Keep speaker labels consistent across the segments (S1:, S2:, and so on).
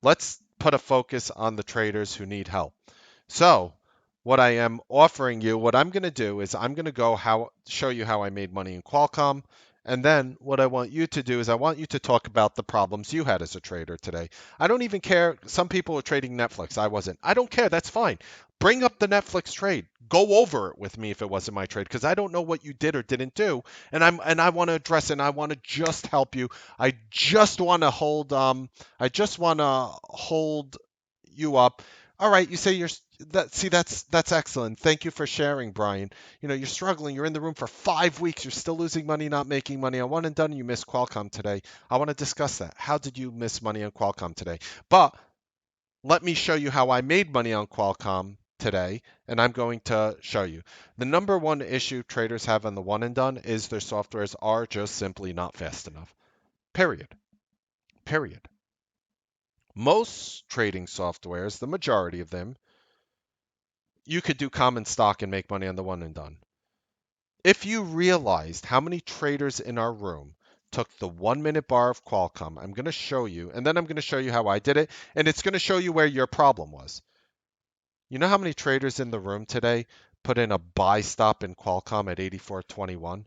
S1: let's put a focus on the traders who need help. So, what I am offering you, what I'm going to do is I'm going to show you how I made money in Qualcomm. And then what I want you to do is I want you to talk about the problems you had as a trader today. I don't even care. Some people were trading Netflix. I wasn't. I don't care. That's fine. Bring up the Netflix trade. Go over it with me if it wasn't my trade because I don't know what you did or didn't do, and I want to address it. And I want to just help you. I just want to hold you up. All right, you say you're that. See, that's excellent. Thank you for sharing, Brian. You know, you're struggling. You're in the room for 5 weeks. You're still losing money, not making money. On one and done, you missed Qualcomm today. I want to discuss that. How did you miss money on Qualcomm today? But let me show you how I made money on Qualcomm today, and I'm going to show you. The number one issue traders have on the one and done is their softwares are just simply not fast enough. Period. Period. Most trading softwares, the majority of them, you could do common stock and make money on the one and done. If you realized how many traders in our room took the 1 minute bar of Qualcomm, I'm going to show you, and then I'm going to show you how I did it, and it's going to show you where your problem was. You know how many traders in the room today put in a buy stop in Qualcomm at 84.21?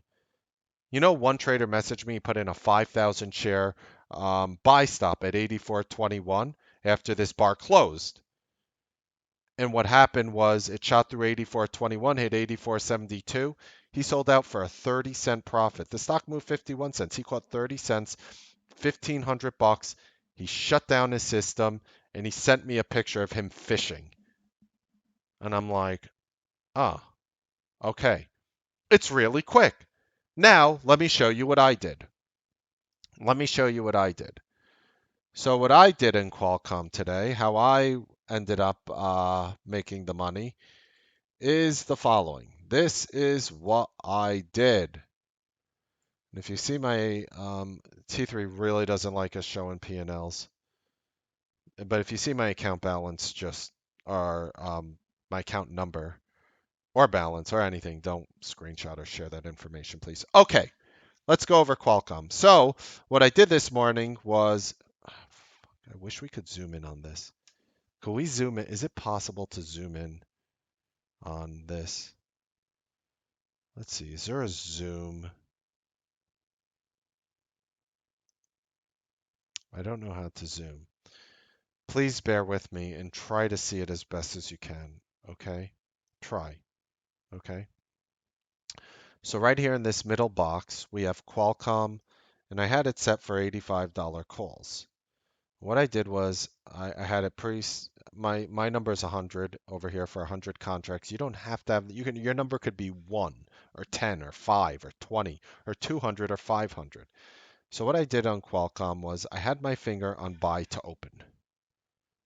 S1: You know, one trader messaged me, put in a 5,000 share buy stop at 84.21 after this bar closed. And what happened was it shot through 84.21, hit 84.72. He sold out for a 30-cent profit. The stock moved 51 cents. He caught 30 cents, 1,500 bucks. He shut down his system and he sent me a picture of him fishing. And I'm like, oh, okay. It's really quick. Now, let me show you what I did. Let me show you what I did. So what I did in Qualcomm today, how I ended up making the money, is the following. This is what I did. And if you see my T3 really doesn't like us showing P&Ls, but if you see my account balance, just or my account number or balance or anything, don't screenshot or share that information, please. Okay, let's go over Qualcomm. So what I did this morning was, I wish we could zoom in on this. Could we zoom in? Is it possible to zoom in on this? Let's see. Is there a zoom? I don't know how to zoom. Please bear with me and try to see it as best as you can. Okay? Try. Okay? So right here in this middle box, we have Qualcomm, and I had it set for $85 calls. What I did was I had it my number is 100 over here for 100 contracts. You don't have to have your number could be 1 or 10 or 5 or 20 or 200 or 500. So what I did on Qualcomm was I had my finger on buy to open.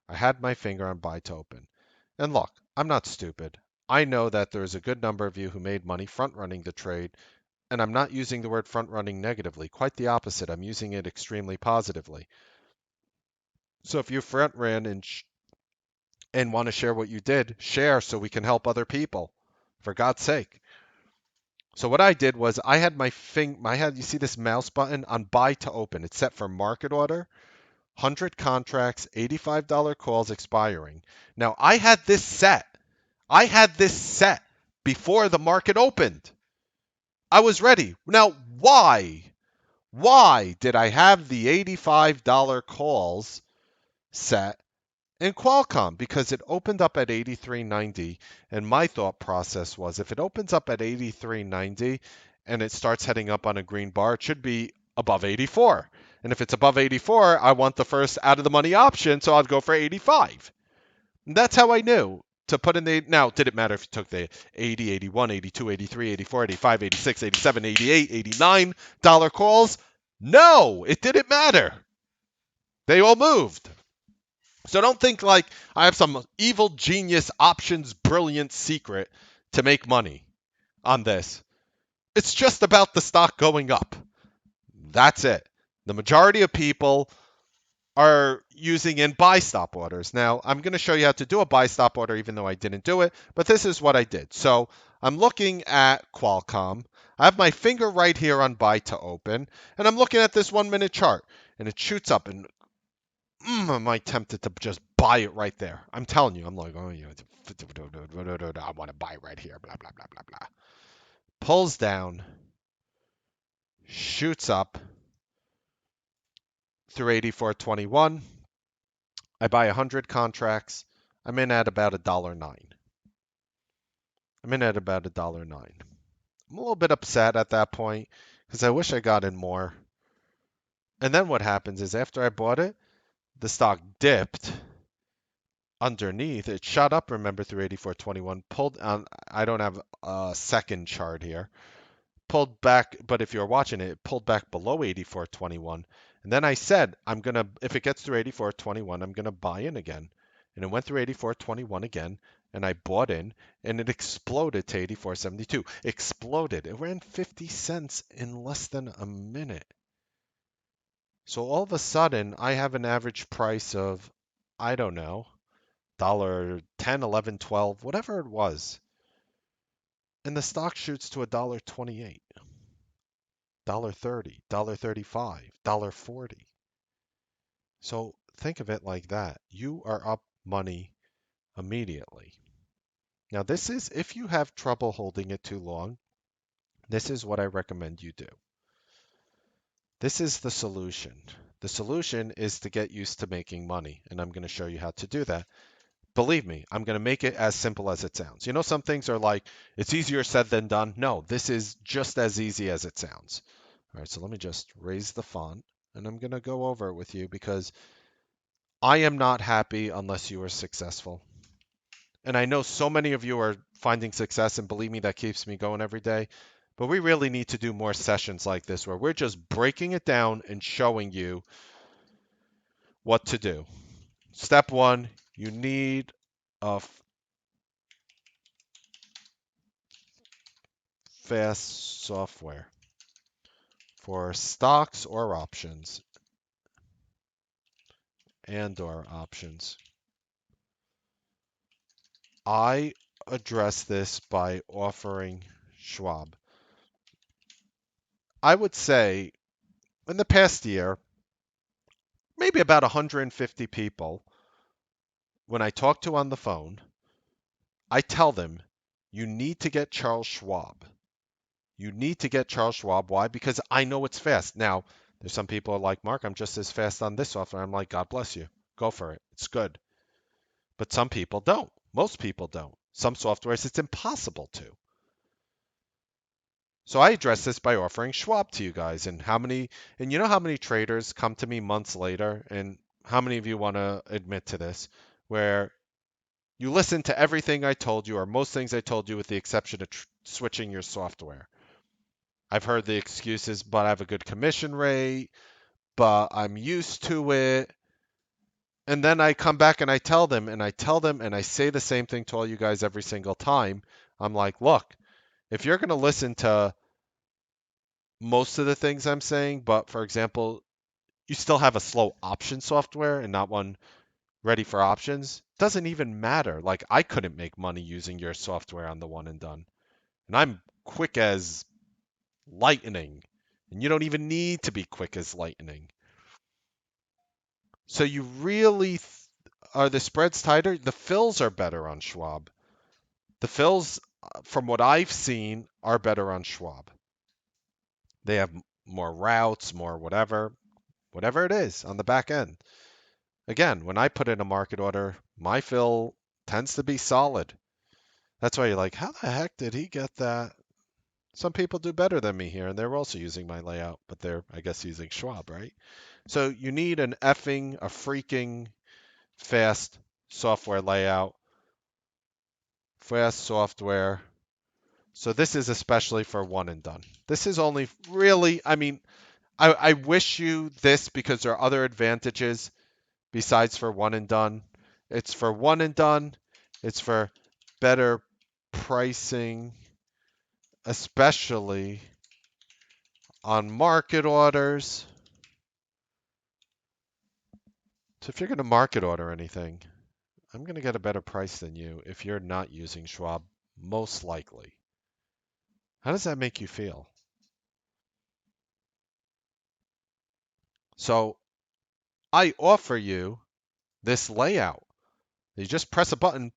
S1: I had my finger on buy to open. And look, I'm not stupid. I know that there's a good number of you who made money front running the trade, and I'm not using the word front running negatively. Quite the opposite. I'm using it extremely positively. So if you front ran and want to share what you did, share so we can help other people. For God's sake. So what I did was I had you see this mouse button on buy to open. It's set for market order, 100 contracts, $85 calls expiring. Now I had this set. I had this set before the market opened. I was ready. Now why? Why did I have the $85 calls set in Qualcomm? Because it opened up at 83.90, and my thought process was if it opens up at 83.90 and it starts heading up on a green bar, it should be above 84. And if it's above 84, I want the first out of the money option, so I'd go for 85. And that's how I knew to put in the. Now, did it matter if you took the 80, 81, 82, 83, 84, 85, 86, 87, 88, $89 calls? No, it didn't matter. They all moved. So don't think like I have some evil genius options brilliant secret to make money on this. It's just about the stock going up. That's it. The majority of people are using in buy stop orders. Now, I'm going to show you how to do a buy stop order even though I didn't do it, but this is what I did. So I'm looking at Qualcomm. I have my finger right here on buy to open, and I'm looking at this 1 minute chart, and it shoots up and I might tempted to just buy it right there. I'm telling you, I'm like, oh, you know, I want to buy right here, blah, blah, blah, blah, blah. Pulls down, shoots up through 84.21. I buy 100 contracts. I'm in at about $1.09. I'm in at about $1.09. I'm a little bit upset at that point because I wish I got in more. And then what happens is after I bought it, the stock dipped underneath. It shot up, remember, through 84.21, pulled on. I don't have a second chart here. Pulled back, but if you're watching it, it pulled back below 84.21. And then I said, if it gets through 84.21, I'm going to buy in again. And it went through 84.21 again, and I bought in, and it exploded to 84.72. Exploded. It ran 50 cents in less than a minute. So all of a sudden, I have an average price of, I don't know, $10, 11, 12, whatever it was. And the stock shoots to $1.28, $1.30, $1.35, $1.40. So think of it like that. You are up money immediately. Now, this is, if you have trouble holding it too long, this is what I recommend you do. This is the solution. The solution is to get used to making money, and I'm going to show you how to do that. Believe me, I'm going to make it as simple as it sounds. You know, some things are like, it's easier said than done. No, this is just as easy as it sounds. All right, so let me just raise the font, and I'm going to go over it with you because I am not happy unless you are successful. And I know so many of you are finding success, and believe me, that keeps me going every day. But we really need to do more sessions like this where we're just breaking it down and showing you what to do. Step one, you need a fast software for stocks or options and/or options. I address this by offering Schwab. I would say in the past year, maybe about 150 people, when I talk to on the phone, I tell them, you need to get Charles Schwab. You need to get Charles Schwab. Why? Because I know it's fast. Now, there's some people who are like, Mark, I'm just as fast on this software. I'm like, God bless you. Go for it. It's good. But some people don't. Most people don't. Some softwares, it's impossible to. So I address this by offering Schwab to you guys. And you know how many traders come to me months later, and how many of you want to admit to this, where you listen to everything I told you, or most things I told you, with the exception of switching your software. I've heard the excuses, but I have a good commission rate, but I'm used to it. And then I come back and I tell them, and I tell them, and I say the same thing to all you guys every single time. I'm like, look, if you're going to listen to most of the things I'm saying, but for example, you still have a slow option software and not one ready for options, doesn't even matter. Like, I couldn't make money using your software on the one and done. And I'm quick as lightning. And you don't even need to be quick as lightning. So you really are the spreads tighter? The fills are better on Schwab. The fills, from what I've seen, are better on Schwab. They have more routes, more whatever it is on the back end. Again, when I put in a market order, my fill tends to be solid. That's why you're like, how the heck did he get that? Some people do better than me here, and they're also using my layout, but they're, I guess, using Schwab, right? So you need a freaking fast software layout, fast software. So this is especially for one and done. This is only really, I mean, I wish you this because there are other advantages besides for one and done. It's for one and done. It's for better pricing, especially on market orders. So if you're going to market order anything, I'm going to get a better price than you if you're not using Schwab, most likely. How does that make you feel? So I offer you this layout. You just press a button,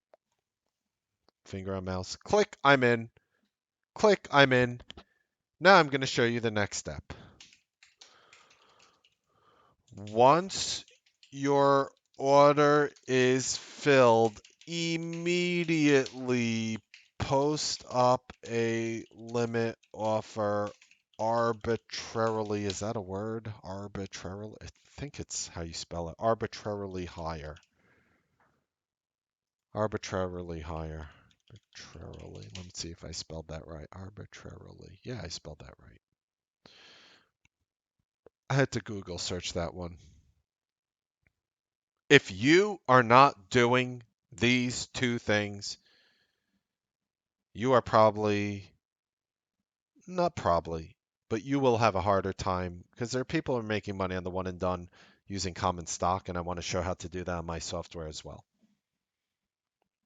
S1: finger on mouse, click, I'm in, click, I'm in. Now I'm going to show you the next step. Once your order is filled, immediately post up a limit offer arbitrarily. Is that a word? Arbitrarily? I think it's how you spell it. Arbitrarily higher. Arbitrarily higher. Arbitrarily. Let me see if I spelled that right. Arbitrarily. Yeah, I spelled that right. I had to Google search that one. If you are not doing these two things, you are probably, not probably, but you will have a harder time because there are people who are making money on the one and done using common stock, and I want to show how to do that on my software as well.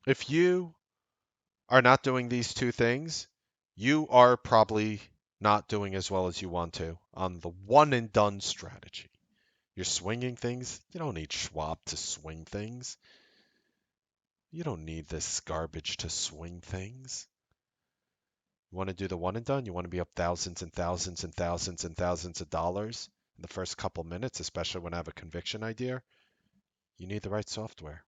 S1: If you are not doing these two things, you are probably not doing as well as you want to on the one and done strategy. You're swinging things. You don't need Schwab to swing things. You don't need this garbage to swing things. You want to do the one and done? You want to be up thousands and thousands and thousands and thousands of dollars in the first couple minutes, especially when I have a conviction idea? You need the right software.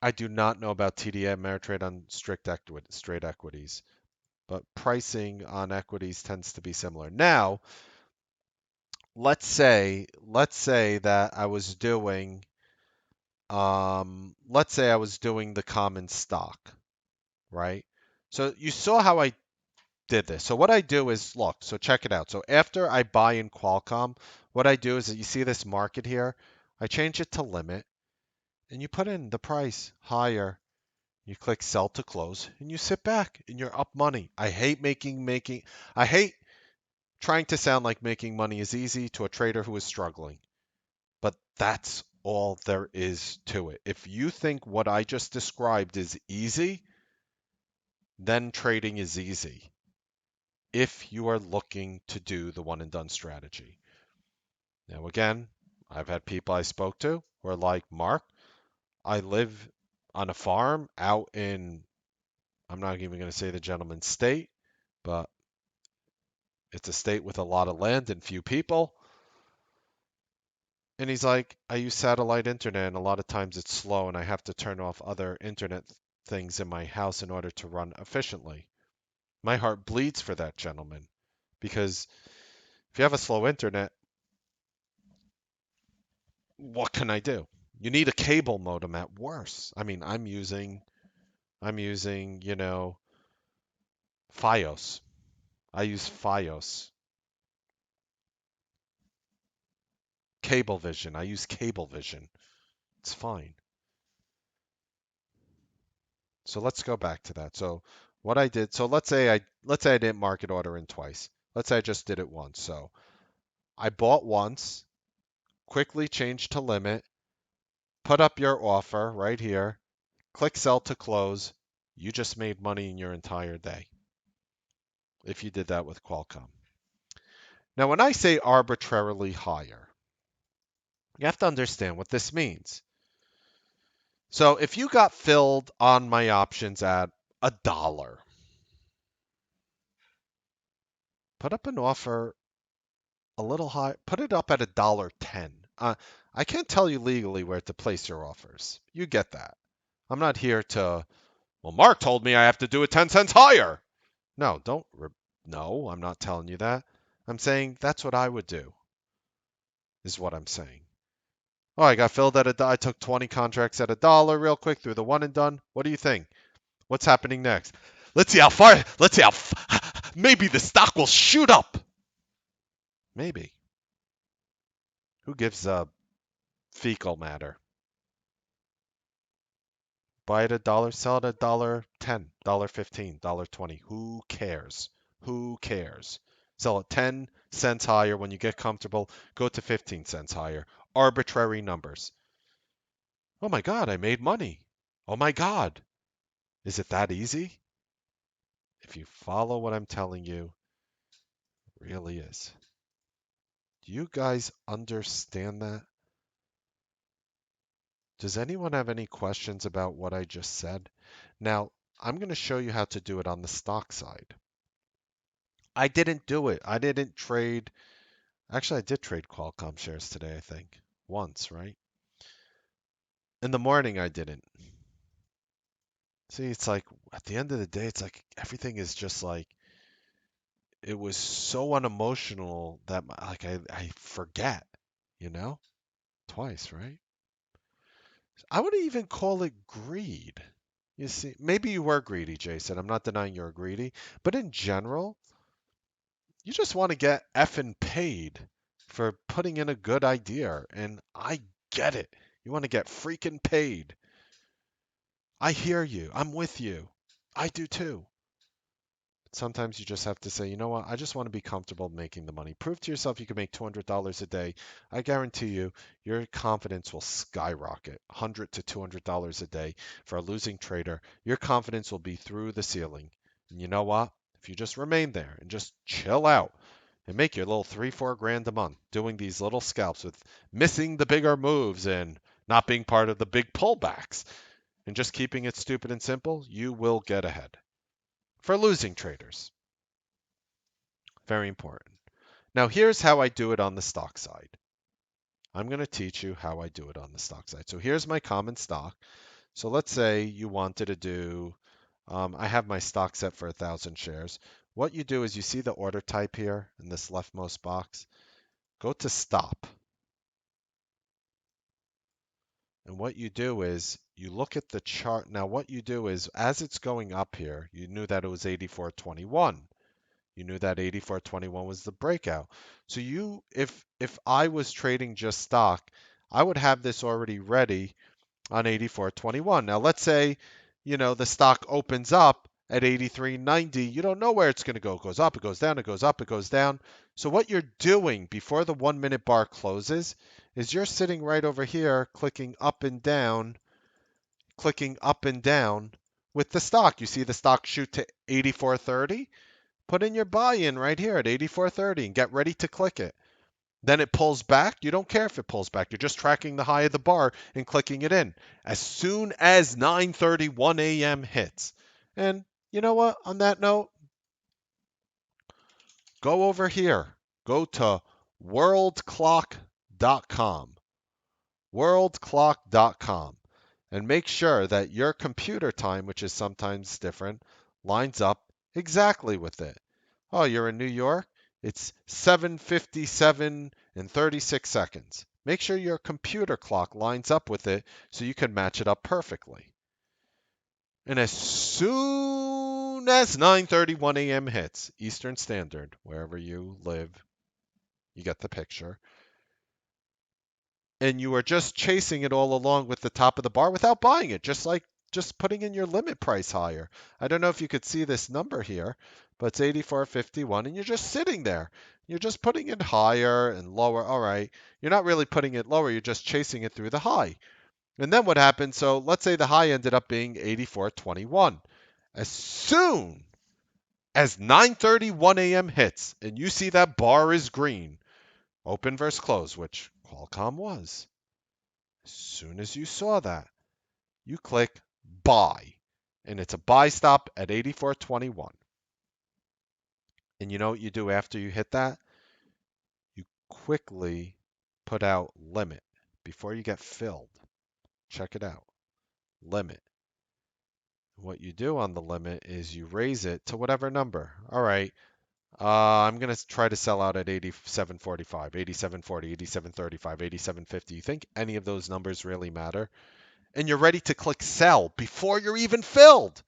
S1: I do not know about TDA Ameritrade on straight equities, but pricing on equities tends to be similar. Now, let's say that I was doing let's say I was doing the common stock, right? So you saw how I did this. So what I do is, look, so check it out. So after I buy in Qualcomm, what I do is that you see this market here, I change it to limit, and you put in the price higher. You click sell to close, and you sit back, and you're up money. I hate I hate trying to sound like making money is easy to a trader who is struggling. But that's all there is to it. If you think what I just described is easy, then trading is easy. If you are looking to do the one and done strategy. Now, again, I've had people I spoke to who are like, Mark, I live on a farm out in, I'm not even going to say the gentleman's state, but it's a state with a lot of land and few people. And he's like, I use satellite internet, and a lot of times it's slow, and I have to turn off other internet things in my house in order to run efficiently. My heart bleeds for that gentleman because if you have a slow internet, what can I do? You need a cable modem at worst. I mean, I'm using, Fios. I use Fios. Cablevision. I use Cablevision. It's fine. So let's go back to that. So what I did, so let's say I didn't market order in twice. Let's say I just did it once. So I bought once, quickly changed to limit, put up your offer right here, click sell to close. You just made money in your entire day if you did that with Qualcomm. Now, when I say arbitrarily higher, you have to understand what this means. So if you got filled on my options at $1, put up an offer a little high, put it up at $1.10. I can't tell you legally where to place your offers. You get that. I'm not here to, well, Mark told me I have to do it 10 cents higher. No, no, I'm not telling you that. I'm saying that's what I would do, is what I'm saying. Oh, I got filled at I took 20 contracts at $1 real quick through the one and done. What do you think? What's happening next? Let's see how far. Let's see how. Maybe the stock will shoot up. Maybe. Who gives a fecal matter? Buy it at $1, sell it at $1.10, $1.15, $1.20. Who cares? Who cares? Sell it 10 cents higher when you get comfortable. Go to 15 cents higher. Arbitrary numbers. Oh my God, I made money. Oh my God. Is it that easy? If you follow what I'm telling you, it really is. Do you guys understand that? Does anyone have any questions about what I just said? Now, I'm going to show you how to do it on the stock side. I didn't do it. I didn't trade. Actually, I did trade Qualcomm shares today, I think. Once, right? In the morning, I didn't. See, it's like at the end of the day, it's like everything is just like it was so unemotional that like I forget, you know? Twice, right? I would even call it greed. You see, maybe you were greedy, Jason. I'm not denying you're greedy, but in general, you just want to get effing paid for putting in a good idea, and I get it. You want to get freaking paid. I hear you. I'm with you. I do too. Sometimes you just have to say, you know what, I just want to be comfortable making the money. Prove to yourself you can make $200 a day. I guarantee you, your confidence will skyrocket. $100 to $200 a day for a losing trader. Your confidence will be through the ceiling. And you know what? If you just remain there and just chill out and make your little 3, 4 grand a month doing these little scalps with missing the bigger moves and not being part of the big pullbacks and just keeping it stupid and simple, you will get ahead. For losing traders. Very important. Now, here's how I do it on the stock side. I'm going to teach you how I do it on the stock side. So here's my common stock. So let's say you wanted to do, I have my stock set for 1,000 shares. What you do is you see the order type here in this leftmost box. Go to stop. And what you do is you look at the chart. Now, what you do is as it's going up here, you knew that it was 84.21. You knew that 84.21 was the breakout. So if I was trading just stock, I would have this already ready on 84.21. Now let's say, the stock opens up at 83.90. You don't know where it's going to go. It goes up, it goes down, it goes up, it goes down. So what you're doing before the 1 minute bar closes is you're sitting right over here clicking up and down with the stock. You see the stock shoot to 84.30? Put in your buy-in right here at 84.30 and get ready to click it. Then it pulls back. You don't care if it pulls back. You're just tracking the high of the bar and clicking it in. As soon as 9:31 a.m. hits. And you know what? On that note, go over here. Go to worldclock.com. Worldclock.com. And make sure that your computer time, which is sometimes different, lines up exactly with it. Oh, you're in New York? It's 7:57 and 36 seconds. Make sure your computer clock lines up with it so you can match it up perfectly. And as soon as 9:31 a.m. hits Eastern Standard, wherever you live, you get the picture. And you are just chasing it all along with the top of the bar without buying it, just putting in your limit price higher. I don't know if you could see this number here, but it's 84.51 and you're just sitting there. You're just putting it higher and lower. All right. You're not really putting it lower, you're just chasing it through the high. And then what happened? So let's say the high ended up being 84.21. As soon as 9:31 a.m. hits and you see that bar is green, open versus close, which Qualcomm was. As soon as you saw that, you click buy, and it's a buy stop at 84.21. And you know what you do after you hit that? You quickly put out limit before you get filled. Check it out. Limit. What you do on the limit is you raise it to whatever number. All right. I'm going to try to sell out at 87.45, 87.40, 87.35, 87.50. You think any of those numbers really matter? And you're ready to click sell before you're even filled.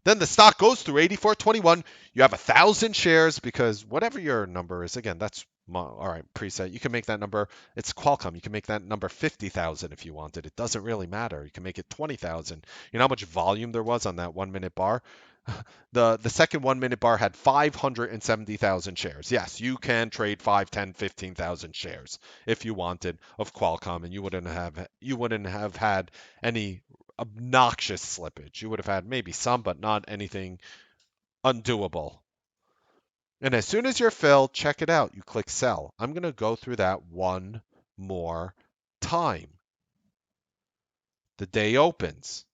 S1: Then the stock goes through 84.21. You have 1,000 shares because whatever your number is, again, that's all right, preset. You can make that number, it's Qualcomm. You can make that number 50,000 if you wanted. It doesn't really matter. You can make it 20,000. You know how much volume there was on that 1 minute bar? The second 1 minute bar had 570,000 shares. Yes, you can trade 5, 10, 15,000 shares if you wanted of Qualcomm, and you wouldn't have had any obnoxious slippage. You would have had maybe some, but not anything undoable. And as soon as you're filled, check it out. You click sell. I'm going to go through that one more time. The day opens.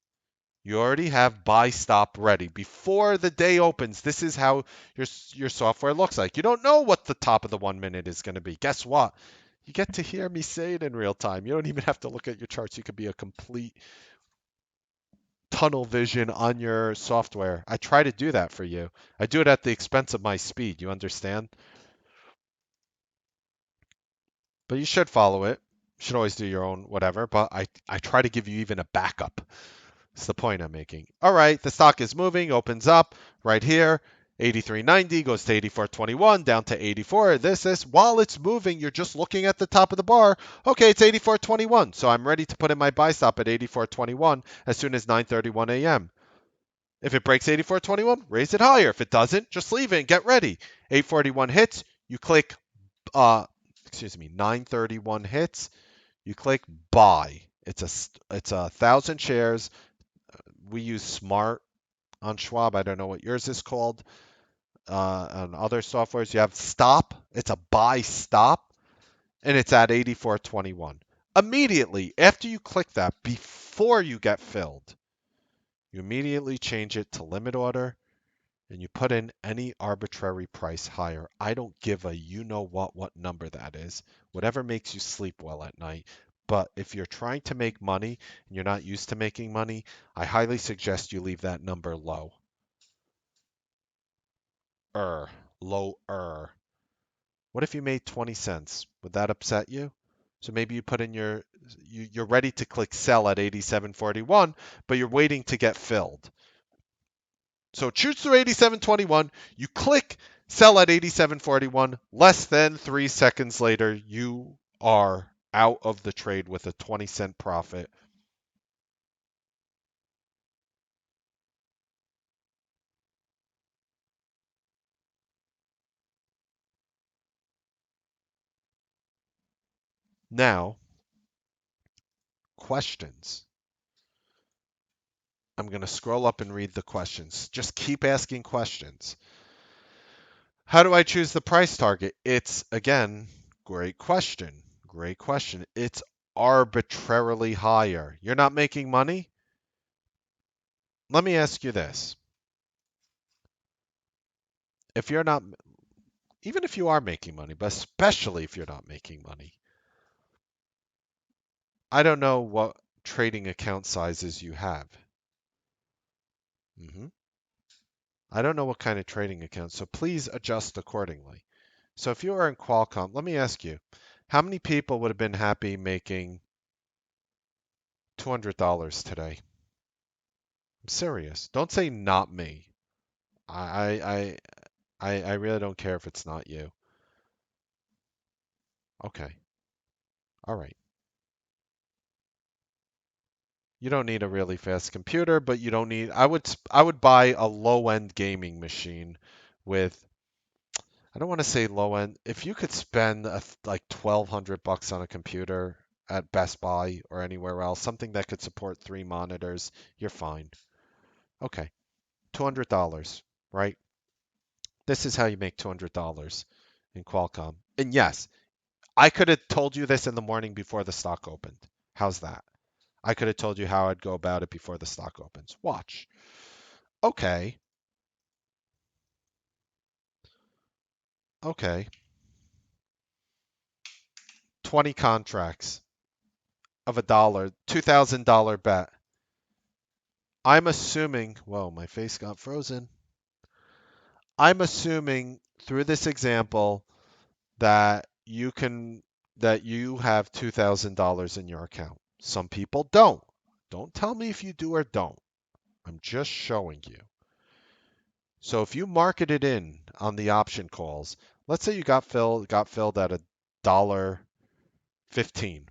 S1: You already have buy stop ready before the day opens. This is how your software looks like. You don't know what the top of the 1 minute is going to be. Guess what? You get to hear me say it in real time. You don't even have to look at your charts. You could be a complete tunnel vision on your software. I try to do that for you. I do it at the expense of my speed. You understand? But you should follow it. You should always do your own whatever. But I try to give you even a backup. That's the point I'm making. All right, the stock is moving, opens up right here. 83.90 goes to 84.21, down to 84. This. While it's moving, you're just looking at the top of the bar. Okay, it's 84.21. So I'm ready to put in my buy stop at 84.21 as soon as 9:31 a.m. If it breaks 84.21, raise it higher. If it doesn't, just leave it and get ready. 841 hits, you click, 931 hits, you click buy. It's 1,000 shares. We use Smart on Schwab. I don't know what yours is called. On other softwares, you have stop. It's a buy stop, and it's at 84.21. Immediately after you click that, before you get filled, you immediately change it to limit order and you put in any arbitrary price higher. I don't give a you know what number that is. Whatever makes you sleep well at night. But if you're trying to make money and you're not used to making money, I highly suggest you leave that number low. Er, lower. What if you made 20 cents? Would that upset you? So maybe you put in you're ready to click sell at 87.41, but you're waiting to get filled. So it shoots through 87.21. You click sell at 87.41. Less than 3 seconds later, you are out of the trade with a 20-cent profit. Now, questions. I'm going to scroll up and read the questions. Just keep asking questions. How do I choose the price target? It's, again, great question. Great question. It's arbitrarily higher. You're not making money? Let me ask you this. If you're not, even if you are making money, but especially if you're not making money, I don't know what trading account sizes you have. hmm I don't know what kind of trading account, so please adjust accordingly. So if you are in Qualcomm, let me ask you, how many people would have been happy making $200 today? I'm serious. Don't say not me. I I really don't care if it's not you. Okay. All right. You don't need a really fast computer, but you don't need I would buy a low-end gaming machine with I don't want to say low end. If you could spend like 1,200 bucks on a computer at Best Buy or anywhere else, something that could support 3 monitors, you're fine. Okay. $200, right? This is how you make $200 in Qualcomm. And yes, I could have told you this in the morning before the stock opened. How's that? I could have told you how I'd go about it before the stock opens. Watch. Okay. Okay. 20 contracts of $2,000 bet. I'm assuming, whoa, my face got frozen. I'm assuming through this example that you have $2,000 in your account. Some people don't. Don't tell me if you do or don't. I'm just showing you. So if you market it in on the option calls, let's say you got filled at $1.15.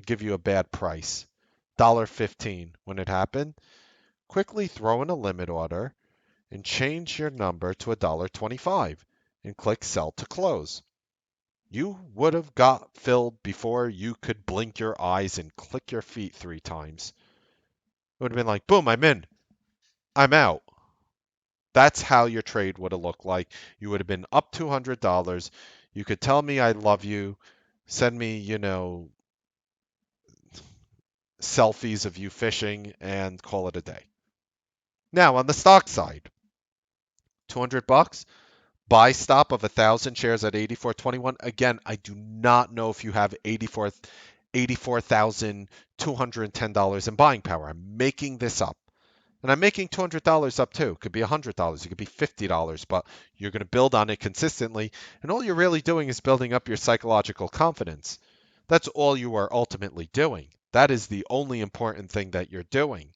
S1: Give you a bad price. $1.15 when it happened. Quickly throw in a limit order and change your number to $1.25 and click sell to close. You would have got filled before you could blink your eyes and click your feet 3 times. It would have been like, boom, I'm in. I'm out. That's how your trade would have looked like. You would have been up $200. You could tell me I love you, send me, selfies of you fishing and call it a day. Now, on the stock side, 200 bucks, buy stop of 1,000 shares at 84.21. Again, I do not know if you have $84,210 in buying power. I'm making this up. And I'm making $200 up too. It could be $100, it could be $50, but you're going to build on it consistently. And all you're really doing is building up your psychological confidence. That's all you are ultimately doing. That is the only important thing that you're doing.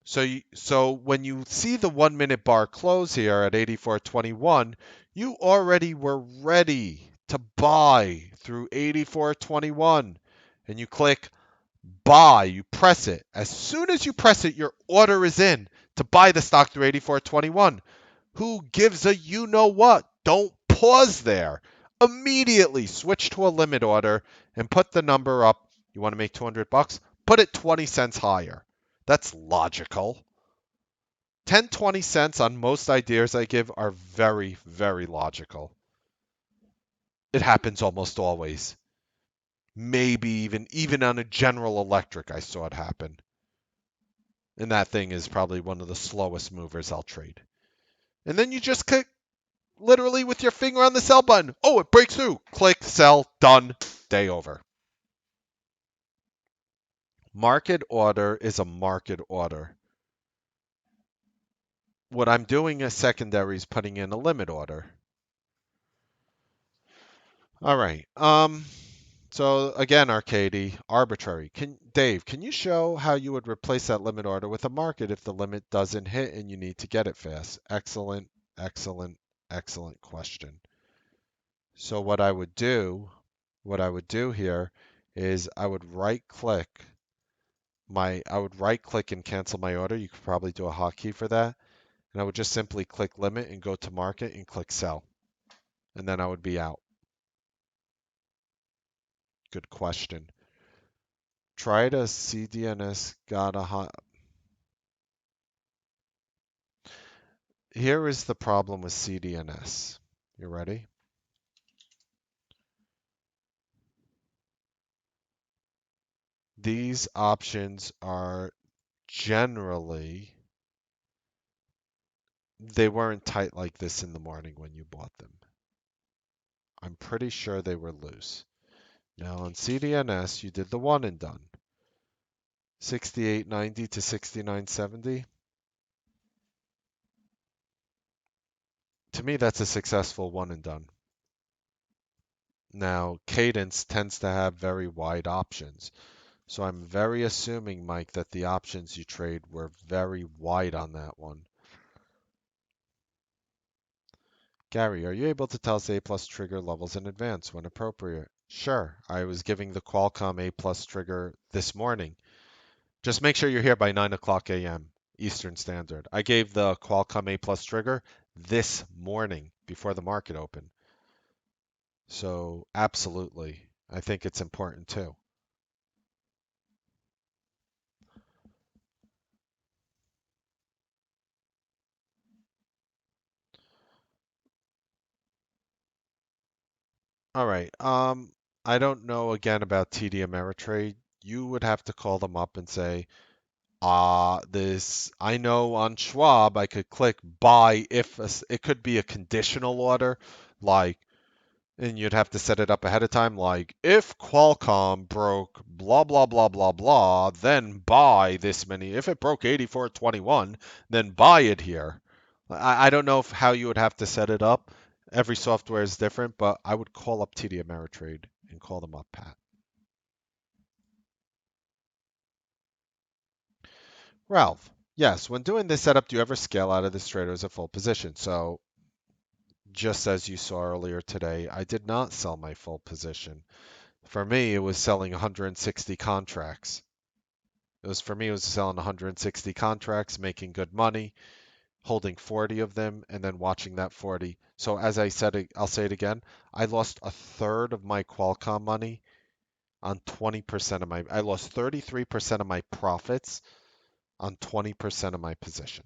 S1: So when you see the 1 minute bar close here at 84.21, you already were ready to buy through 84.21. And you click buy, you press it. As soon as you press it, your order is in to buy the stock through 84.21. Who gives a you know what? Don't pause there. Immediately switch to a limit order and put the number up. You want to make 200 bucks? Put it 20 cents higher. That's logical. 10, 20 cents on most ideas I give are very, very logical. It happens almost always. Maybe even on a General Electric, I saw it happen. And that thing is probably one of the slowest movers I'll trade. And then you just click literally with your finger on the sell button. Oh, it breaks through. Click, sell, done, day over. Market order is a market order. What I'm doing as secondary is putting in a limit order. All right. So again, Arcady, arbitrary. Dave, can you show how you would replace that limit order with a market if the limit doesn't hit and you need to get it fast? Excellent, excellent, excellent question. So what I would do here is I would right click and cancel my order. You could probably do a hotkey for that. And I would just simply click limit and go to market and click sell. And then I would be out. Good question. Try to CDNS got a hot. Here is the problem with CDNS. You ready? These options are generally, they weren't tight like this in the morning when you bought them. I'm pretty sure they were loose. Now on CDNS, you did the one and done. 68.90 to 69.70. To me, that's a successful one and done. Now, Cadence tends to have very wide options. So I'm very assuming, Mike, that the options you trade were very wide on that one. Gary, are you able to tell us A plus trigger levels in advance when appropriate? Sure. I was giving the Qualcomm A plus trigger this morning. Just make sure you're here by 9 o'clock a.m. Eastern Standard. I gave the Qualcomm A plus trigger this morning before the market opened. So absolutely. I think it's important too. All right. I don't know again about TD Ameritrade. You would have to call them up and say, this, I know on Schwab, I could click buy if it could be a conditional order, like, and you'd have to set it up ahead of time, like, if Qualcomm broke blah, blah, blah, blah, blah, then buy this many. If it broke 84.21, then buy it here. I don't know how you would have to set it up. Every software is different, but I would call up TD Ameritrade and call them up, Pat. Ralph, yes, when doing this setup, do you ever scale out of this trade or is it full position? So, just as you saw earlier today, I did not sell my full position. For me, it was selling 160 contracts. It was selling 160 contracts, making good money, holding 40 of them, and then watching that 40. So as I said, I'll say it again, I lost a third of my Qualcomm money on 20% of I lost 33% of my profits on 20% of my position.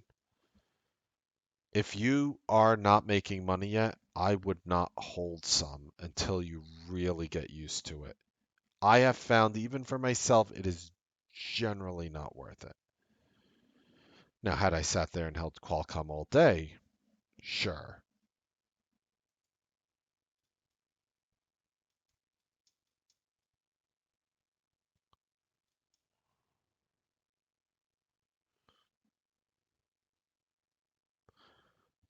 S1: If you are not making money yet, I would not hold some until you really get used to it. I have found, even for myself, it is generally not worth it. Now, had I sat there and held Qualcomm all day, sure.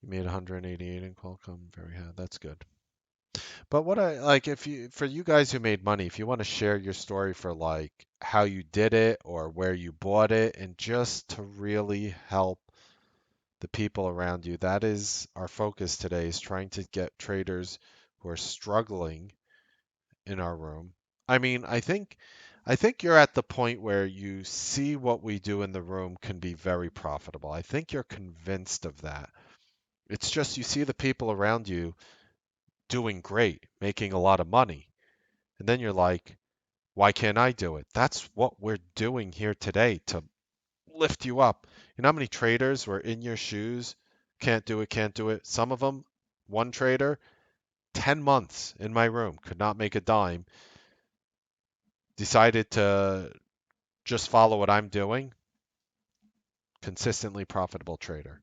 S1: You made 188 in Qualcomm, very high. That's good. But what I like, if you, for you guys who made money, if you want to share your story for like how you did it or where you bought it, and just to really help the people around you, that is our focus today, is trying to get traders who are struggling in our room. I mean, I think you're at the point where you see what we do in the room can be very profitable. I think you're convinced of that. It's just you see the people around you doing great, making a lot of money. And then you're like, why can't I do it? That's what we're doing here today, to lift you up. You know how many traders were in your shoes? Can't do it, can't do it. Some of them, one trader, 10 months in my room, could not make a dime, decided to just follow what I'm doing. Consistently profitable trader.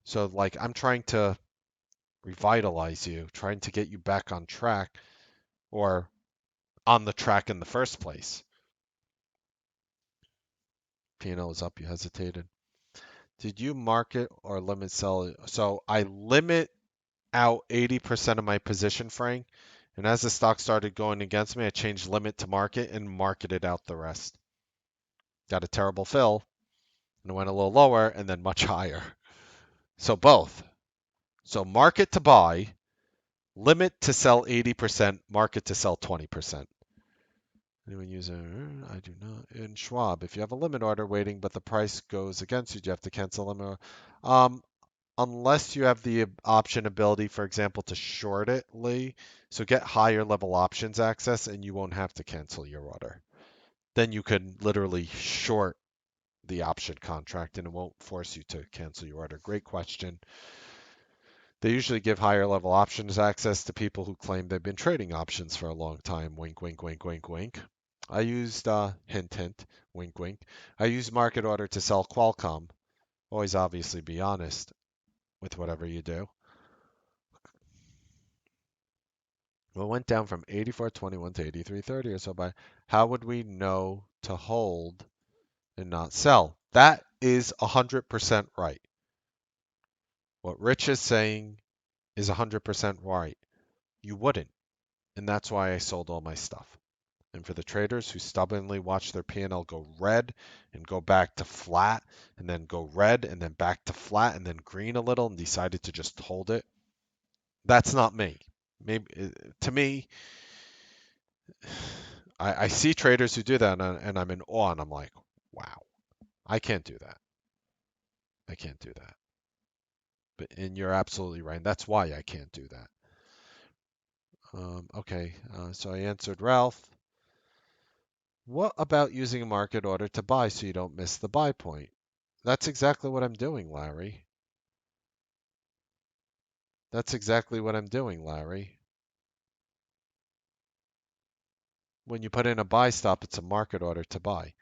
S1: So, like, I'm trying to revitalize you, trying to get you back on track, or on the track in the first place. P&L is up, you hesitated. Did you market or limit sell? So I limit out 80% of my position, Frank. And as the stock started going against me, I changed limit to market and marketed out the rest. Got a terrible fill and went a little lower and then much higher. So both. So market to buy, limit to sell 80%, market to sell 20%. Anyone use a, I do not. In Schwab, if you have a limit order waiting, but the price goes against you, do you have to cancel limit? Um, unless you have the option ability, for example, to short it, Lee. So get higher level options access and you won't have to cancel your order. Then you can literally short the option contract and it won't force you to cancel your order. Great question. They usually give higher level options access to people who claim they've been trading options for a long time. Wink, wink, wink, wink, wink. I used, hint, hint, wink, wink. I used market order to sell Qualcomm. Always obviously be honest with whatever you do. Well, it went down from 84.21 to 83.30 or so by. How would we know to hold and not sell? That is 100% right. What Rich is saying is 100% right. You wouldn't. And that's why I sold all my stuff. And for the traders who stubbornly watch their P&L go red and go back to flat and then go red and then back to flat and then green a little and decided to just hold it, that's not me. Maybe to me, I see traders who do that and I'm in awe and I'm like, wow, I can't do that. I can't do that. But and you're absolutely right. And that's why I can't do that. Okay, so I answered Ralph. What about using a market order to buy so you don't miss the buy point? That's exactly what I'm doing, Larry. That's exactly what I'm doing, Larry. When you put in a buy stop, it's a market order to buy.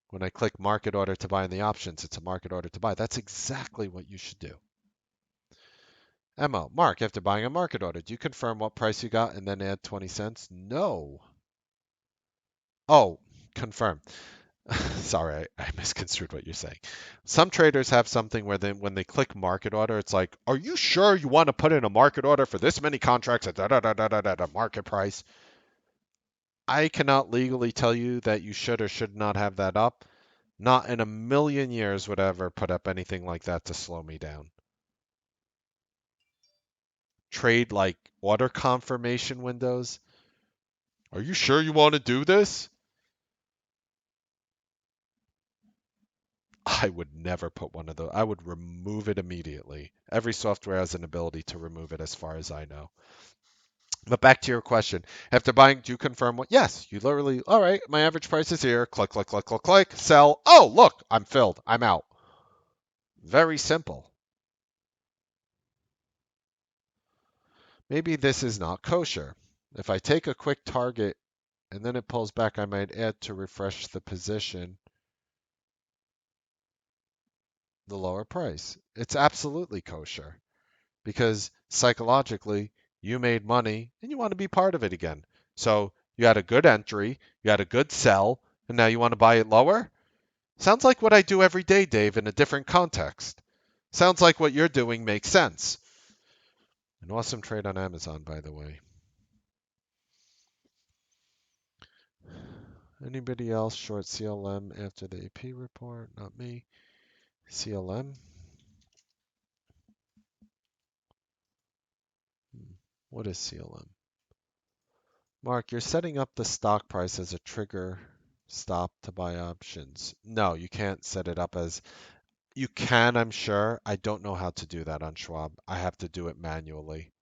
S1: When I click market order to buy in the options, it's a market order to buy. That's exactly what you should do. Emma, Mark, after buying a market order, do you confirm what price you got and then add 20 cents? No. Oh, confirm. Sorry, I misconstrued what you're saying. Some traders have something where when they click market order, it's like, are you sure you want to put in a market order for this many contracts at da da da da da da market price? I cannot legally tell you that you should or should not have that up. Not in a million years would I ever put up anything like that to slow me down. Trade like order confirmation windows. Are you sure you want to do this? I would never put one of those. I would remove it immediately. Every software has an ability to remove it as far as I know. But back to your question. After buying, do you confirm what? Yes, you literally, all right, my average price is here. Click, click, click, click, click. Sell. Oh, look, I'm filled. I'm out. Very simple. maybe this is not kosher. If I take a quick target and then it pulls back, I might add to refresh the position the lower price. It's absolutely kosher because psychologically you made money and you want to be part of it again. So you had a good entry, you had a good sell, and now you want to buy it lower? Sounds like what I do every day, Dave, in a different context. Sounds like what you're doing makes sense. An awesome trade on Amazon, by the way. Anybody else short CLM after the AP report? Not me. CLM? What is CLM? Mark, you're setting up the stock price as a trigger stop to buy options. No, you can't set it up as you can, I'm sure. I don't know how to do that on Schwab. I have to do it manually.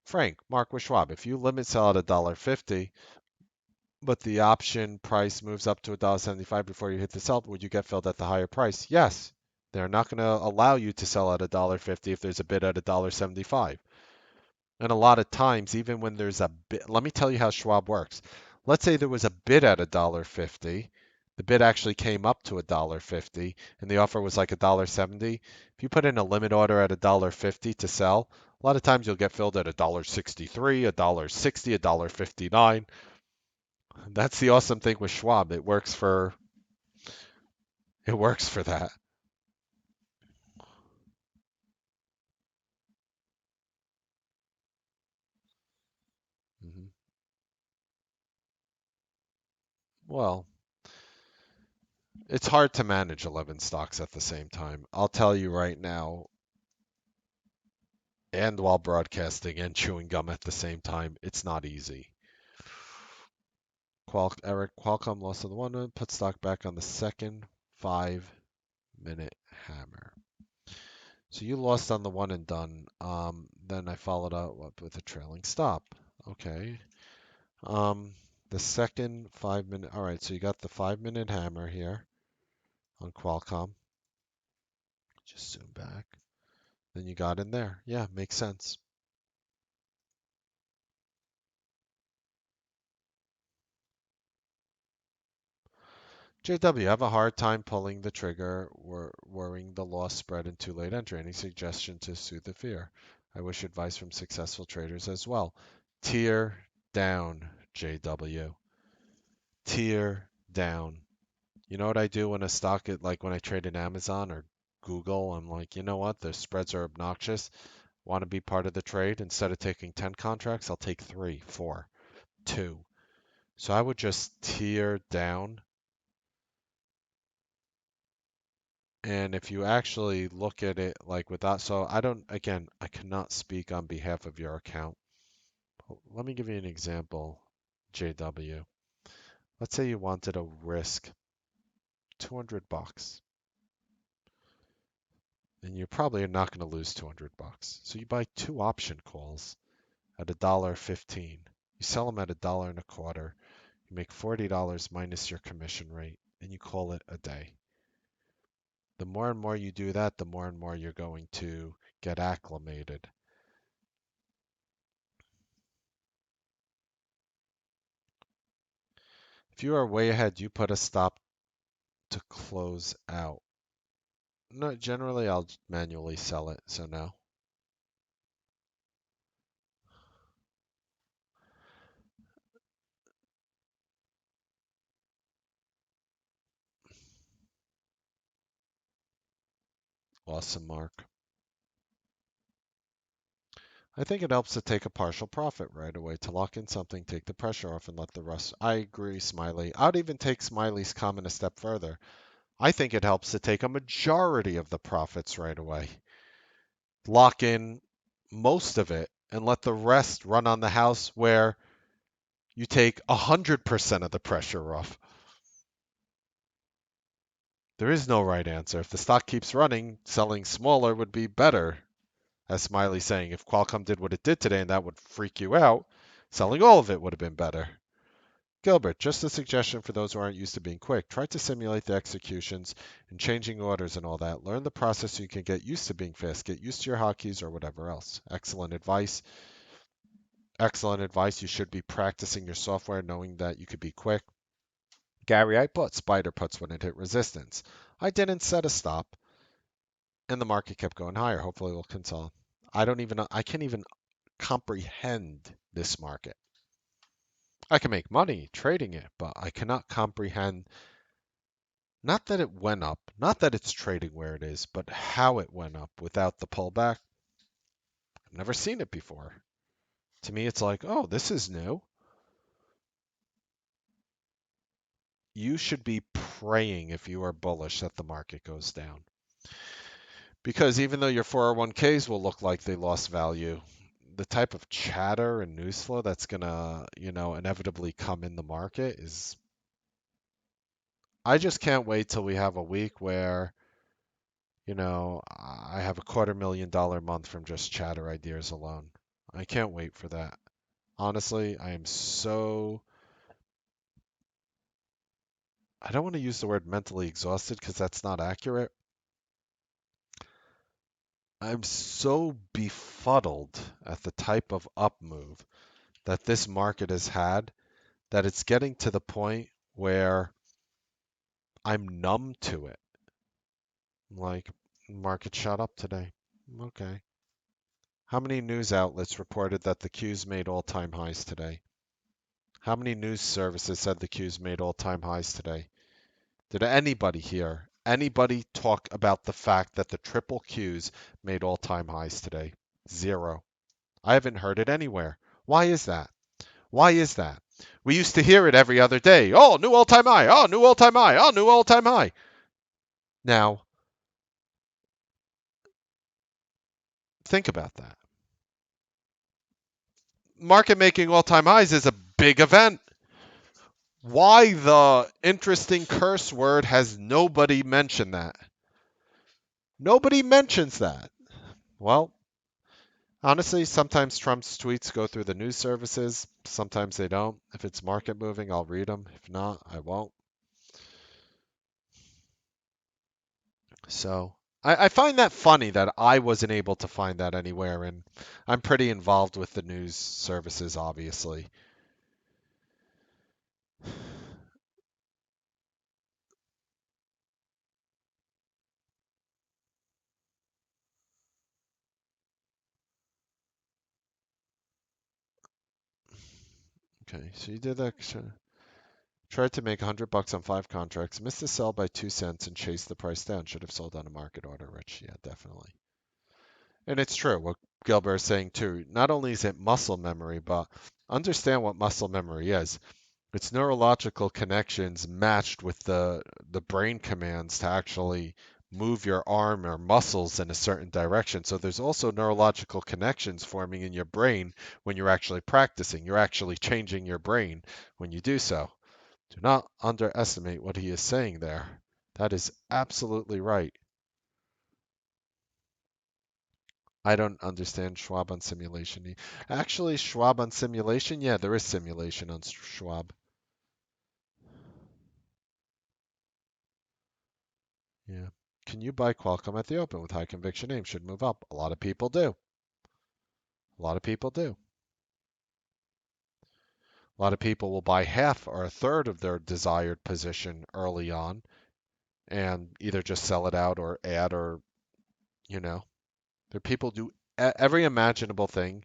S1: Frank, Mark with Schwab, if you limit sell at $1.50, but the option price moves up to $1.75 before you hit the sell, would you get filled at the higher price? Yes. They're not going to allow you to sell at $1.50 if there's a bid at $1.75. And a lot of times, even when there's a bid, let me tell you how Schwab works. Let's say there was a bid at $1.50. The bid actually came up to $1.50, and the offer was like $1.70. If you put in a limit order at $1.50 to sell, a lot of times you'll get filled at $1.63, $1.60, $1.59. That's the awesome thing with Schwab. It works for that. Mhm. Well, it's hard to manage 11 stocks at the same time. I'll tell you right now, and while broadcasting and chewing gum at the same time, it's not easy. Qualcomm lost on the 1 minute, put stock back on the second 5 minute hammer. So you lost on the one and done. Then I followed up with a trailing stop. Okay. Um, the second 5 minute. All right. So you got the 5 minute hammer here on Qualcomm. Just zoom back. Then you got in there. Yeah, makes sense. JW, I have a hard time pulling the trigger, worrying the loss spread and too late entry. Any suggestion to soothe the fear? I wish advice from successful traders as well. Tier down, JW. Tier down. You know what I do when a stock, like when I trade in Amazon or Google, I'm like, you know what? The spreads are obnoxious. Want to be part of the trade? Instead of taking 10 contracts, I'll take 3, 4, 2. So I would just tier down. And if you actually look at it like without, so I don't, again, I cannot speak on behalf of your account. Let me give you an example, JW. Let's say you wanted to risk 200 bucks, and you probably are not going to lose 200 bucks. So you buy 2 option calls at $1.15. You sell them at $1.25. You make $40 minus your commission rate, and you call it a day. The more and more you do that, the more and more you're going to get acclimated. If you are way ahead, you put a stop to close out. No, generally I'll manually sell it, so no. Awesome, Mark. I think it helps to take a partial profit right away to lock in something, take the pressure off, and let the rest. I agree, Smiley. I'd even take Smiley's comment a step further. I think it helps to take a majority of the profits right away, lock in most of it, and let the rest run on the house where you take 100% of the pressure off. There is no right answer. If the stock keeps running, selling smaller would be better. As Smiley's saying, if Qualcomm did what it did today and that would freak you out, selling all of it would have been better. Gilbert, just a suggestion for those who aren't used to being quick. Try to simulate the executions and changing orders and all that. Learn the process so you can get used to being fast. Get used to your hotkeys or whatever else. Excellent advice. Excellent advice. You should be practicing your software knowing that you could be quick. Gary, I bought spider puts when it hit resistance. I didn't set a stop, and the market kept going higher. Hopefully, we'll console. I can't even comprehend this market. I can make money trading it, but I cannot comprehend not that it went up, not that it's trading where it is, but how it went up without the pullback. I've never seen it before. To me, it's like, oh, this is new. You should be praying if you are bullish that the market goes down. Because even though your 401ks will look like they lost value, the type of chatter and news flow that's going to, inevitably come in the market is. I just can't wait till we have a week where, I have a $250,000 month from just chatter ideas alone. I can't wait for that. Honestly, I don't want to use the word mentally exhausted because that's not accurate. I'm so befuddled at the type of up move that this market has had that it's getting to the point where I'm numb to it. Like, market shot up today. Okay. How many news outlets reported that the Qs made all-time highs today? How many news services said the Qs made all-time highs today? Did anybody talk about the fact that the triple Qs made all-time highs today? Zero. I haven't heard it anywhere. Why is that? Why is that? We used to hear it every other day. Oh, new all-time high. Oh, new all-time high. Oh, new all-time high. Now, think about that. Market making all-time highs is a big event. Why the interesting curse word has nobody mentioned that? Nobody mentions that. Well, honestly, sometimes Trump's tweets go through the news services. Sometimes they don't. If it's market moving, I'll read them. If not, I won't. So I find that funny that I wasn't able to find that anywhere, and I'm pretty involved with the news services, obviously. Okay, so you did that. Tried to make $100 on 5 contracts, missed the sell by 2 cents, and chased the price down. Should have sold on a market order, Rich. Yeah, definitely. And it's true what Gilbert is saying too. Not only is it muscle memory, but understand what muscle memory is. It's neurological connections matched with the brain commands to actually move your arm or muscles in a certain direction. So there's also neurological connections forming in your brain when you're actually practicing. You're actually changing your brain when you do so. Do not underestimate what he is saying there. That is absolutely right. I don't understand Schwab on simulation. Actually, Schwab on simulation, yeah, there is simulation on Schwab. Yeah. Can you buy Qualcomm at the open with high conviction names? Should move up. A lot of people do. A lot of people do. A lot of people will buy half or a third of their desired position early on and either just sell it out or add or, you know, there people do every imaginable thing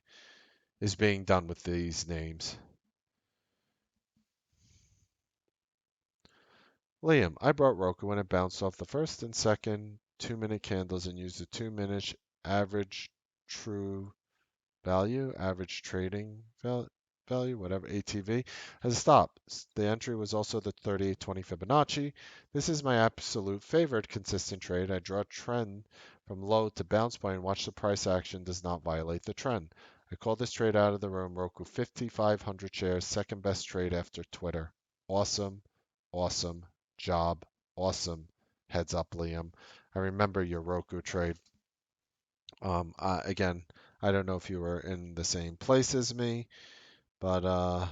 S1: is being done with these names. Liam, I brought Roku when it bounced off the first and second 2-minute candles and used the 2 minute average true value, average trading value, whatever, ATV, as a stop. The entry was also the 3820 Fibonacci. This is my absolute favorite consistent trade. I draw a trend from low to bounce point and watch the price action does not violate the trend. I call this trade out of the room. Roku 5,500 shares, second best trade after Twitter. Awesome, awesome job, awesome. Heads up, Liam. I remember your Roku trade. Again, I don't know if you were in the same place as me, but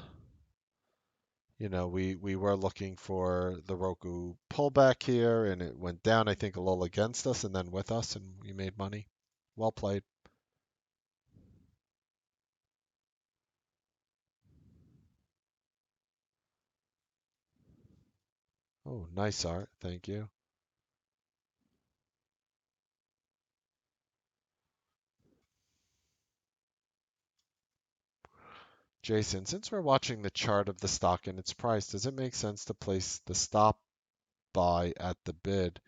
S1: We were looking for the Roku pullback here, and it went down, I think, a little against us and then with us, and we made money. Well played. Oh, nice art. Thank you. Jason, since we're watching the chart of the stock and its price, does it make sense to place the stop buy at the bid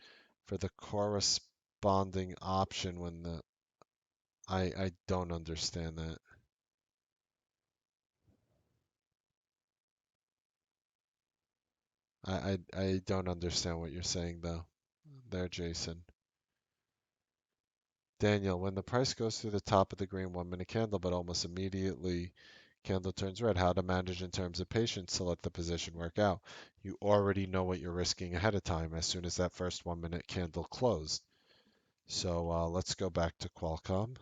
S1: for the corresponding option when the I don't understand that. I don't understand what you're saying though. There, Jason. Daniel, when the price goes through the top of the green 1 minute candle, but almost immediately candle turns red, how to manage in terms of patience to let the position work out. You already know what you're risking ahead of time as soon as that first 1 minute candle closed. So let's go back to Qualcomm.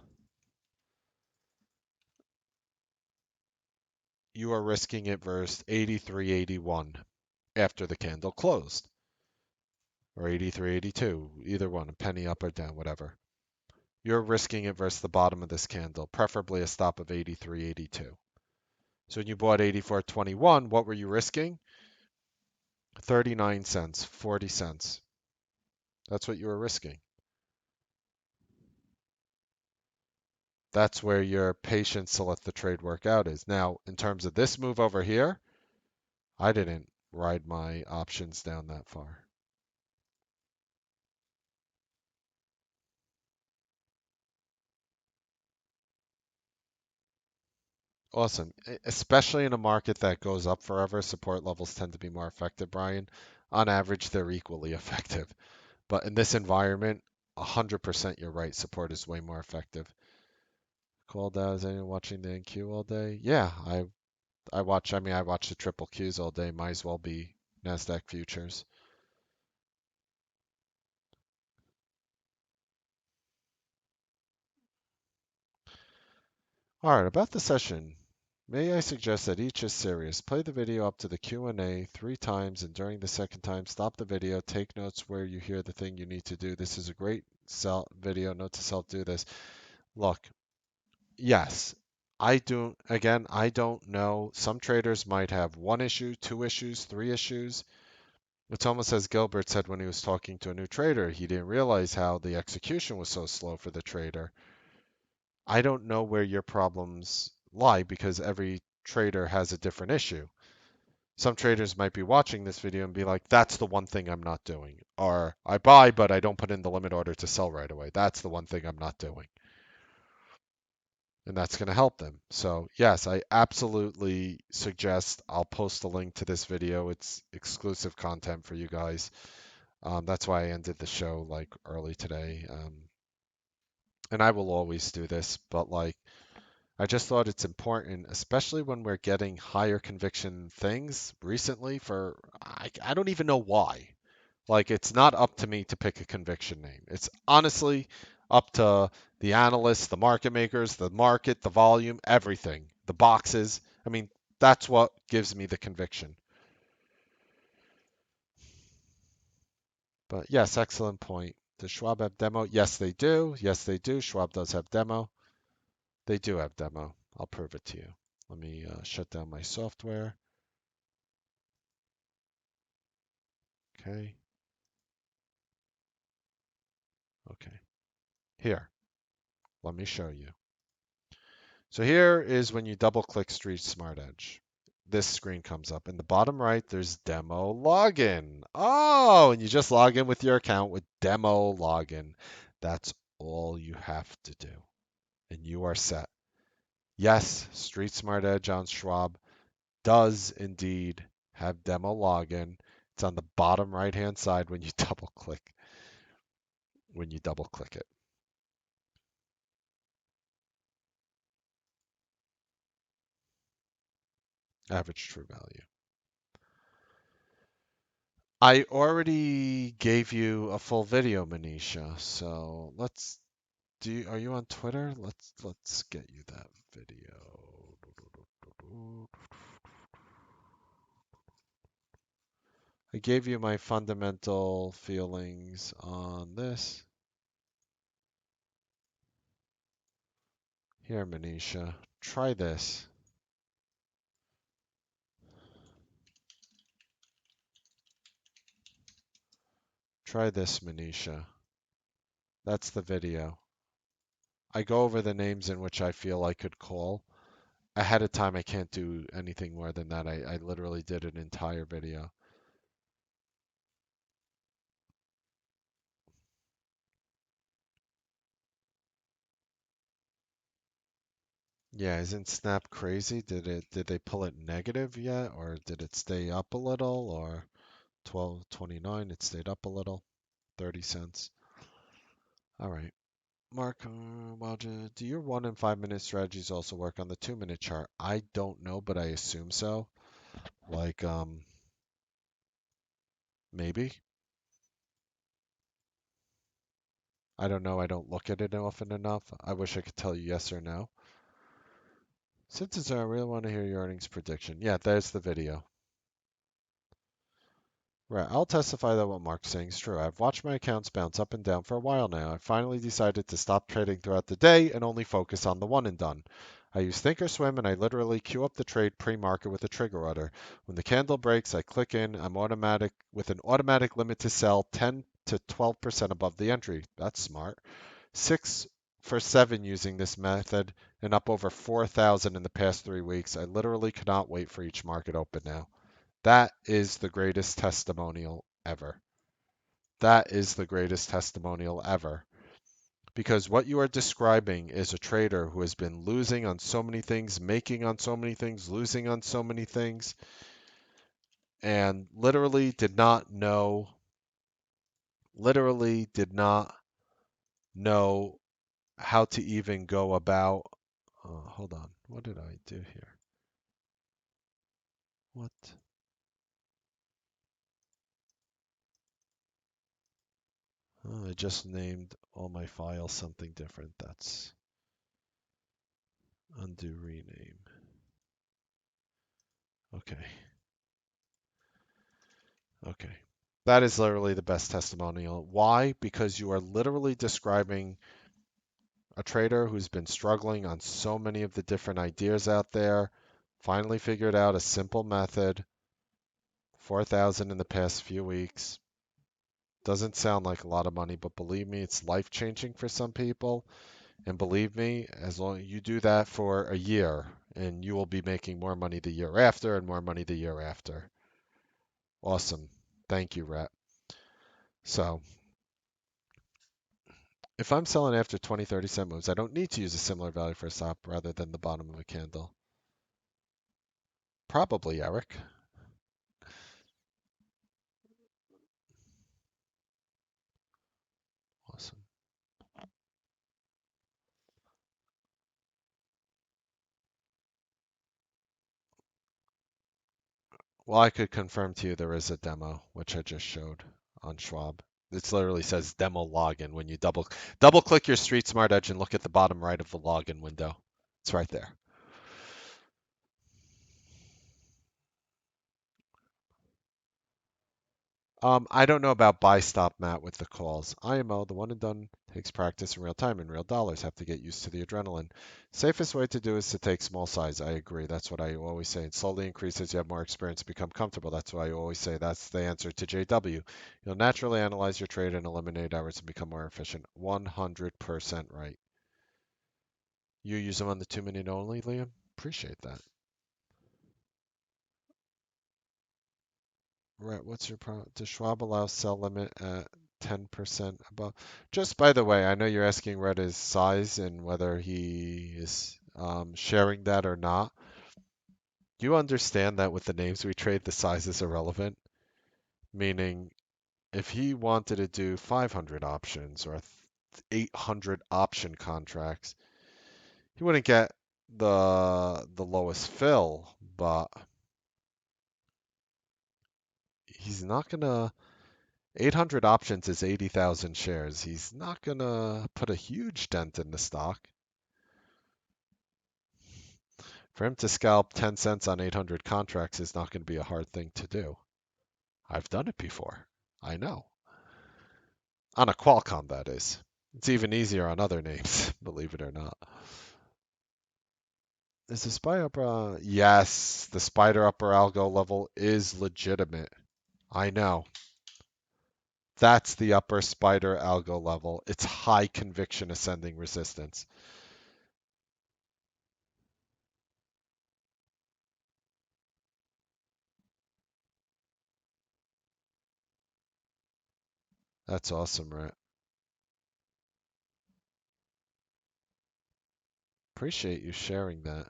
S1: You are risking it versus 83.81 after the candle closed, or 83.82, either one, a penny up or down, whatever. You're risking it versus the bottom of this candle, preferably a stop of 83.82. So when you bought 84.21, what were you risking? 39 cents, 40 cents. That's what you were risking. That's where your patience to let the trade work out is. Now, in terms of this move over here, I didn't ride my options down that far. Awesome. Especially in a market that goes up forever, support levels tend to be more effective, Brian. On average, they're equally effective. But in this environment, 100% you're right. Support is way more effective. Called out, is anyone watching the NQ all day? Yeah, I watch the triple Qs all day. Might as well be NASDAQ futures. All right, about the session. May I suggest that each is serious? Play the video up to the Q&A 3 times, and during the second time, stop the video. Take notes where you hear the thing you need to do. This is a great video. Note to self: do this. Look, yes, I do. Again, I don't know. Some traders might have 1 issue, 2 issues, 3 issues. It's almost as Gilbert said when he was talking to a new trader. He didn't realize how the execution was so slow for the trader. I don't know where your problems lie because every trader has a different issue. Some traders might be watching this video and be like, that's the one thing I'm not doing. Or I buy, but I don't put in the limit order to sell right away. That's the one thing I'm not doing. And that's going to help them. So, yes, I absolutely suggest I'll post a link to this video. It's exclusive content for you guys. That's why I ended the show like early today. And I will always do this, but like, I just thought it's important, especially when we're getting higher conviction things recently I don't even know why. Like, it's not up to me to pick a conviction name. It's honestly up to the analysts, the market makers, the market, the volume, everything, the boxes. I mean, that's what gives me the conviction. But yes, excellent point. Does Schwab have demo? Yes, they do. Yes, they do. Schwab does have demo. They do have demo. I'll prove it to you. Let me shut down my software. Okay. Okay. Here, let me show you. So here is when you double click Street Smart Edge. This screen comes up. In the bottom right, there's demo login. Oh, and you just log in with your account with demo login. That's all you have to do. And you are set. Yes, Street Smart Edge on Schwab does indeed have demo login. It's on the bottom right hand side when you double click it. Average true value. I already gave you a full video, Manisha. So let's do. Are you on Twitter? Let's get you that video. I gave you my fundamental feelings on this. Here, Manisha, try this. Try this, Manisha. That's the video. I go over the names in which I feel I could call. Ahead of time, I can't do anything more than that. I literally did an entire video. Yeah, isn't Snap crazy? Did they pull it negative yet, or did it stay up a little, or 12.29 it stayed up a little, 30 cents. All right. Mark, Waja, do your 1 and 5 minute strategies also work on the 2 minute chart? I don't know, but I assume so. Like, maybe. I don't know. I don't look at it often enough. I wish I could tell you yes or no. Since it's I really want to hear your earnings prediction. Yeah, there's the video. Right, I'll testify that what Mark's saying is true. I've watched my accounts bounce up and down for a while now. I finally decided to stop trading throughout the day and only focus on the one and done. I use Thinkorswim and I literally queue up the trade pre-market with a trigger order. When the candle breaks, I click in. I'm automatic with an automatic limit to sell 10 to 12% above the entry. That's smart. 6 for 7 using this method and up over 4,000 in the past 3 weeks. I literally cannot wait for each market open now. That is the greatest testimonial ever. That is the greatest testimonial ever. Because what you are describing is a trader who has been losing on so many things, making on so many things, losing on so many things, and literally did not know how to even go about. Hold on. What did I do here? What? Oh, I just named all my files something different. That's undo rename. Okay. Okay. That is literally the best testimonial. Why? Because you are literally describing a trader who's been struggling on so many of the different ideas out there, finally figured out a simple method, 4,000 in the past few weeks. Doesn't sound like a lot of money, but believe me, it's life-changing for some people. And believe me, as long as you do that for a year, and you will be making more money the year after and more money the year after. Awesome. Thank you, Rhett. So, if I'm selling after 20, 30 cent moves, I don't need to use a similar value for a stop rather than the bottom of a candle. Probably, Eric. Awesome. Well, I could confirm to you there is a demo, which I just showed on Schwab. It literally says demo login when you double click your Street Smart Edge and look at the bottom right of the login window. It's right there. I don't know about buy stop Matt with the calls. IMO, the one and done, takes practice in real time and real dollars. Have to get used to the adrenaline. Safest way to do is to take small size. I agree. That's what I always say. And slowly increase as you have more experience, become comfortable. That's what I always say. That's the answer to JW. You'll naturally analyze your trade and eliminate errors and become more efficient. 100% right. You use them on the 2 minute only, Liam? Appreciate that. Right, what's your problem? Does Schwab allow sell limit at 10% above? Just by the way, I know you're asking Red his size and whether he is sharing that or not. Do you understand that with the names we trade, the size is irrelevant? Meaning, if he wanted to do 500 options or 800 option contracts, he wouldn't get the lowest fill, but he's not gonna 800 options is 80,000 shares. He's not going to put a huge dent in the stock. For him to scalp 10 cents on 800 contracts is not going to be a hard thing to do. I've done it before. I know. On a Qualcomm, that is. It's even easier on other names, believe it or not. Is the spider upper? Yes, the spider upper algo level is legitimate. I know. That's the upper spider algo level. It's high conviction ascending resistance. That's awesome, right? Appreciate you sharing that.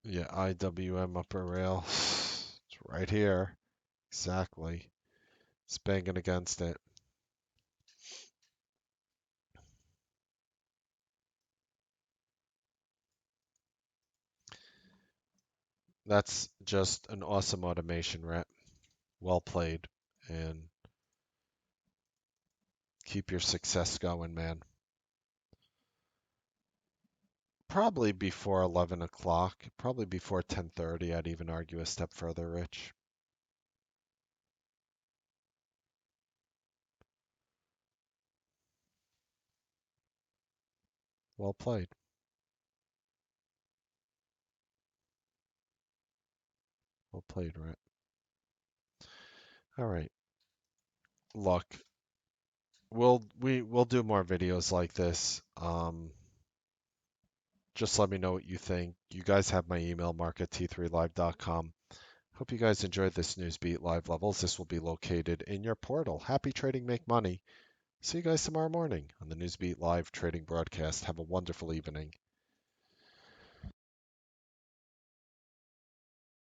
S1: Yeah, IWM upper rail. It's right here. Exactly. It's banging against it. That's just an awesome automation, Rhett. Well played. And keep your success going, man. Probably before 11 o'clock. Probably before 10:30. I'd even argue a step further, Rich. Well played. Well played, Rhett. All right. Look, we'll do more videos like this. Just let me know what you think. You guys have my email, mark@t3live.com. Hope you guys enjoyed this Newsbeat live levels. This will be located in your portal. Happy trading, make money. See you guys tomorrow morning on the Newsbeat live trading broadcast. Have a wonderful evening.